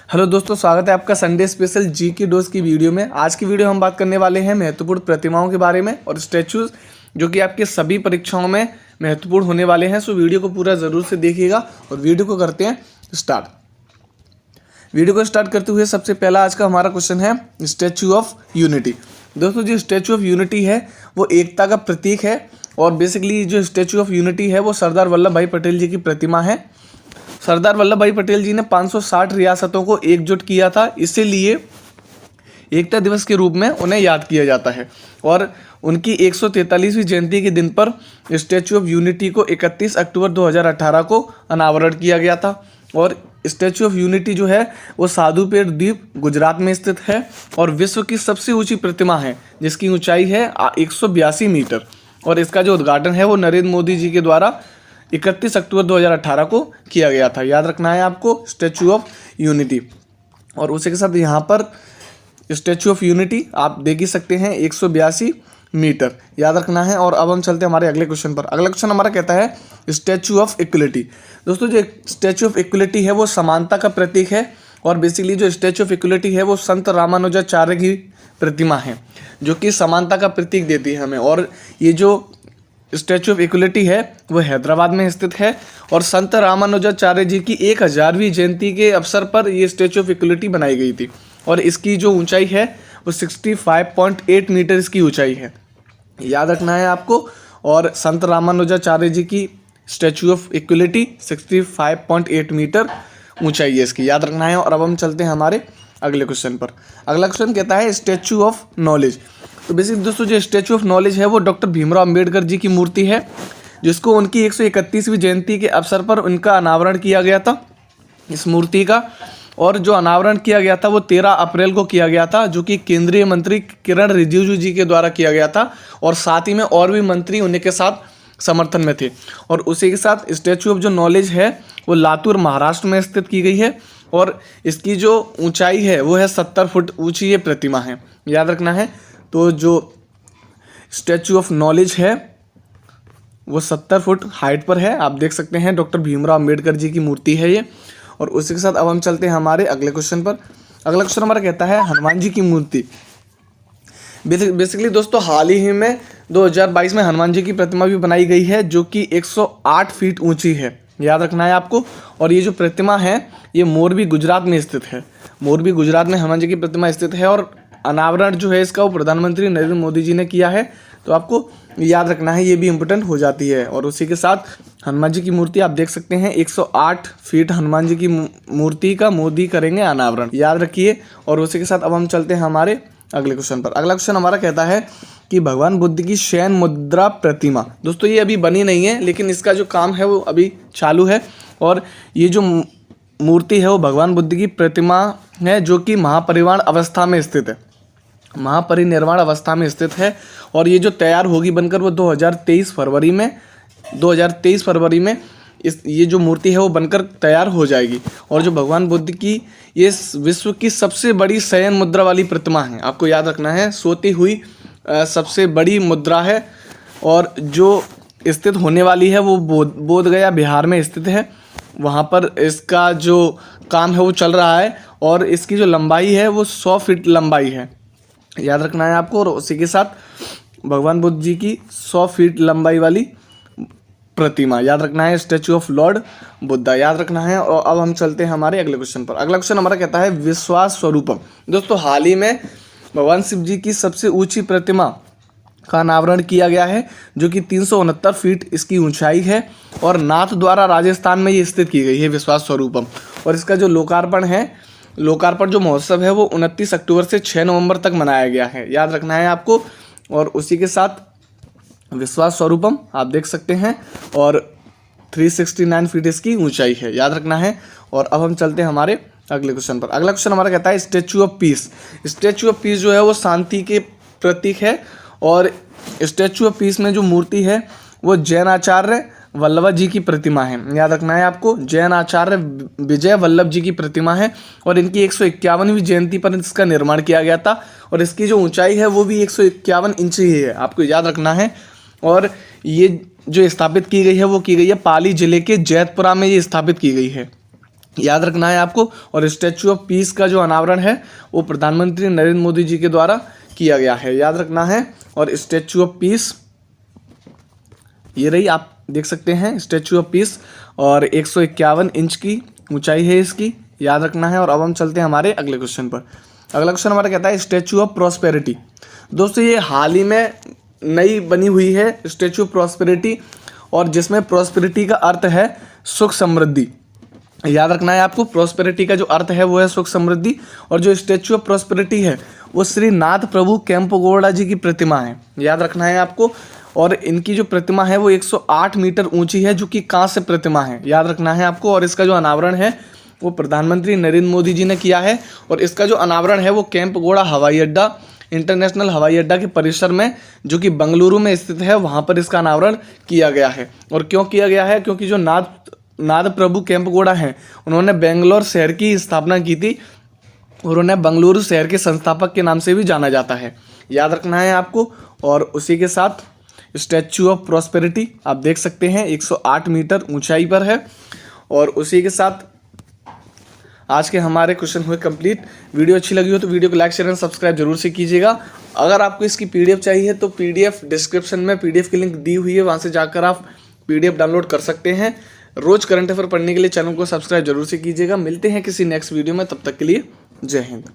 Hello दोस्तों, स्वागत है आपका संडे स्पेशल जी की डोज की वीडियो में। आज की वीडियो हम बात करने वाले हैं महत्वपूर्ण प्रतिमाओं के बारे में और स्टैचूज जो कि आपके सभी परीक्षाओं में महत्वपूर्ण होने वाले हैं। सो वीडियो को पूरा ज़रूर से देखिएगा और वीडियो को करते हैं स्टार्ट। वीडियो को स्टार्ट करते हुए सबसे पहला आज का हमारा क्वेश्चन है स्टैचू ऑफ यूनिटी। दोस्तों, जो स्टैचू ऑफ यूनिटी है वो एकता का प्रतीक है और बेसिकली जो स्टैचू ऑफ यूनिटी है वो सरदार वल्लभ भाई पटेल जी की प्रतिमा है। सरदार वल्लभ भाई पटेल जी ने 560 रियासतों को एकजुट किया था, इसीलिए एकता दिवस के रूप में उन्हें याद किया जाता है। और उनकी 143वीं जयंती के दिन पर स्टैचू ऑफ यूनिटी को 31 अक्टूबर 2018 को अनावरण किया गया था। और स्टैचू ऑफ यूनिटी जो है वो साधुपेट द्वीप गुजरात में स्थित है और विश्व की सबसे ऊंची प्रतिमा है जिसकी ऊंचाई है 182 मीटर। और इसका जो उद्घाटन है वो नरेंद्र मोदी जी के द्वारा 31 अक्टूबर 2018 को किया गया था। याद रखना है आपको स्टैचू ऑफ यूनिटी। और उसी के साथ यहाँ पर स्टैचू ऑफ यूनिटी आप देख ही सकते हैं 182 मीटर, याद रखना है। और अब हम चलते हैं हमारे अगले क्वेश्चन पर। अगला क्वेश्चन हमारा कहता है स्टैचू ऑफ इक्वलिटी। दोस्तों, जो स्टैचू ऑफ इक्वलिटी है वो समानता का प्रतीक है और बेसिकली जो स्टैचू ऑफ इक्वलिटी है वो संत रामानुजाचार्य की प्रतिमा है जो कि समानता का प्रतीक देती है हमें। और ये जो स्टैचू ऑफ इक्वलिटी है वो हैदराबाद में स्थित है और संत रामानुजाचार्य जी की 1000वीं जयंती के अवसर पर ये स्टैचू ऑफ इक्वलिटी बनाई गई थी। और इसकी जो ऊंचाई है वो 65.8 मीटर इसकी ऊंचाई है, याद रखना है आपको। और संत रामानुजाचार्य जी की स्टैचू ऑफ इक्वलिटी 65.8 मीटर ऊंचाई है इसकी, याद रखना है। और अब हम चलते हैं हमारे अगले क्वेश्चन पर। अगला क्वेश्चन कहता है स्टैचू ऑफ नॉलेज। तो बेसिक दोस्तों, जो स्टैचू ऑफ नॉलेज है वो डॉक्टर भीमराव अंबेडकर जी की मूर्ति है जिसको उनकी 131वीं जयंती के अवसर पर उनका अनावरण किया गया था इस मूर्ति का। और जो अनावरण किया गया था वो 13 अप्रैल को किया गया था जो कि केंद्रीय मंत्री किरण रिजिजू जी के द्वारा किया गया था। और साथ ही में और भी मंत्री उन्हीं के साथ समर्थन में थे। और उसी के साथ स्टैचू ऑफ जो नॉलेज है वो लातूर महाराष्ट्र में स्थित की गई है और इसकी जो ऊंचाई है वो है 70 फुट ऊंची ये प्रतिमा है, याद रखना है। तो जो स्टैचू ऑफ नॉलेज है वो 70 फुट हाइट पर है, आप देख सकते हैं। डॉक्टर भीमराव अंबेडकर जी की मूर्ति है ये। और उसी के साथ अब हम चलते हैं हमारे अगले क्वेश्चन पर। अगला क्वेश्चन हमारा कहता है हनुमान जी की मूर्ति। बेसिकली दोस्तों, हाल ही में 2022 में हनुमान जी की प्रतिमा भी बनाई गई है जो कि 108 फीट ऊंची है, याद रखना है आपको। और ये जो प्रतिमा है ये मोरबी गुजरात में स्थित है। मोरबी गुजरात में हनुमान जी की प्रतिमा स्थित है और अनावरण जो है इसका वो प्रधानमंत्री नरेंद्र मोदी जी ने किया है, तो आपको याद रखना है, ये भी इम्पोर्टेंट हो जाती है। और उसी के साथ हनुमान जी की मूर्ति आप देख सकते हैं 108 फीट हनुमान जी की मूर्ति का मोदी करेंगे अनावरण, याद रखिए। और उसी के साथ अब हम चलते हैं हमारे अगले क्वेश्चन पर। अगला क्वेश्चन हमारा कहता है कि भगवान बुद्ध की शयन मुद्रा प्रतिमा। दोस्तों, ये अभी बनी नहीं है लेकिन इसका जो काम है वो अभी चालू है। और ये जो मूर्ति है वो भगवान बुद्ध की प्रतिमा है जो कि महापरिनिर्वाण अवस्था में स्थित है, महापरिनिर्वाण अवस्था में स्थित है। और ये जो तैयार होगी बनकर वो 2023 फरवरी में ये जो मूर्ति है वो बनकर तैयार हो जाएगी। और जो भगवान बुद्ध की ये विश्व की सबसे बड़ी शयन मुद्रा वाली प्रतिमा है, आपको याद रखना है, सोती हुई सबसे बड़ी मुद्रा है। और जो स्थित होने वाली है वो बोध गया बिहार में स्थित है, वहाँ पर इसका जो काम है वो चल रहा है। और इसकी जो लंबाई है वो 100 फीट लंबाई है, याद रखना है आपको। और उसी के साथ भगवान बुद्ध जी की 100 फीट लंबाई वाली प्रतिमा, याद रखना है, स्टैचू ऑफ लॉर्ड बुद्धा, याद रखना है। और अब हम चलते हैं हमारे अगले क्वेश्चन पर। अगला क्वेश्चन हमारा कहता है विश्वास स्वरूपम। दोस्तों, हाल ही में भगवान शिव जी की सबसे ऊंची प्रतिमा का अनावरण किया गया है जो कि 369 फीट इसकी ऊंचाई है और नाथ द्वारा राजस्थान में ये स्थित की गई है विश्वास स्वरूपम। और इसका जो लोकार्पण जो महोत्सव है वो 29 अक्टूबर से 6 नवंबर तक मनाया गया है, याद रखना है आपको। और उसी के साथ विश्वास स्वरूपम आप देख सकते हैं और 369 फीट इसकी ऊंचाई है, याद रखना है। और अब हम चलते हैं हमारे अगले क्वेश्चन पर। अगला क्वेश्चन हमारा कहता है statue of peace. Statue of peace जो है वो शांति के प्रतीक है और स्टैचू ऑफ पीस में जो मूर्ति है वो जैन आचार्य वल्लभ जी की प्रतिमा है, याद रखना है आपको। जैन आचार्य विजय वल्लभ जी की प्रतिमा है और इनकी 151वीं जयंती पर इसका निर्माण किया गया था। और इसकी जो ऊंचाई है वो भी 151 इंच ही है, आपको याद रखना है। और ये जो स्थापित की गई है वो की गई है पाली जिले के जैतपुरा में ये स्थापित की गई है, याद रखना है आपको। और स्टैचू ऑफ पीस का जो अनावरण है वो प्रधानमंत्री नरेंद्र मोदी जी के द्वारा किया गया है, याद रखना है। और स्टैचू ऑफ पीस ये रही, आप देख सकते हैं स्टैचू ऑफ पीस, और 151 इंच की ऊंचाई है इसकी, याद रखना है। और अब हम चलते हैं हमारे अगले क्वेश्चन पर। अगला क्वेश्चन हमारा कहता है स्टैचू ऑफ प्रॉस्पेरिटी। दोस्तों ये हाल ही में नई बनी हुई है स्टैचू ऑफ प्रॉस्पेरिटी, और जिसमें प्रॉस्पेरिटी का अर्थ है सुख समृद्धि, याद रखना है आपको। प्रॉस्पेरिटी का जो अर्थ है वो है सुख समृद्धि। और जो स्टैचू ऑफ प्रॉस्पेरिटी है वो श्री नाथ प्रभु केम्पेगौड़ा जी की प्रतिमा है, याद रखना है आपको। और इनकी जो प्रतिमा है वो 108 मीटर ऊंची है, जो कि कांस्य प्रतिमा है, याद रखना है आपको। और इसका जो अनावरण है वो प्रधानमंत्री नरेंद्र मोदी जी ने किया है। और इसका जो अनावरण है वो केम्पेगौड़ा हवाई अड्डा, इंटरनेशनल हवाई अड्डा के परिसर में, जो कि बेंगलुरु में स्थित है, वहाँ पर इसका अनावरण किया गया है। और क्यों किया गया है? क्योंकि जो नाथ प्रभु केम्पेगौड़ा हैं उन्होंने बेंगलोर शहर की स्थापना की थी, और उन्हें बेंगलुरु शहर के संस्थापक के नाम से भी जाना जाता है, याद रखना है आपको। और उसी के साथ स्टैचू ऑफ प्रॉस्पेरिटी आप देख सकते हैं 108 मीटर ऊंचाई पर है। और उसी के साथ आज के हमारे क्वेश्चन हुए कंप्लीट। वीडियो अच्छी लगी हो तो वीडियो को लाइक शेयर एंड सब्सक्राइब जरूर से कीजिएगा। अगर आपको इसकी पीडीएफ चाहिए तो पीडीएफ डिस्क्रिप्शन में पीडीएफ की लिंक दी हुई है, वहाँ से जाकर आप पीडीएफ डाउनलोड कर सकते हैं। रोज करंट अफेयर पढ़ने के लिए चैनल को सब्सक्राइब जरूर से कीजिएगा। मिलते हैं किसी नेक्स्ट वीडियो में, तब तक के लिए जय हिंद।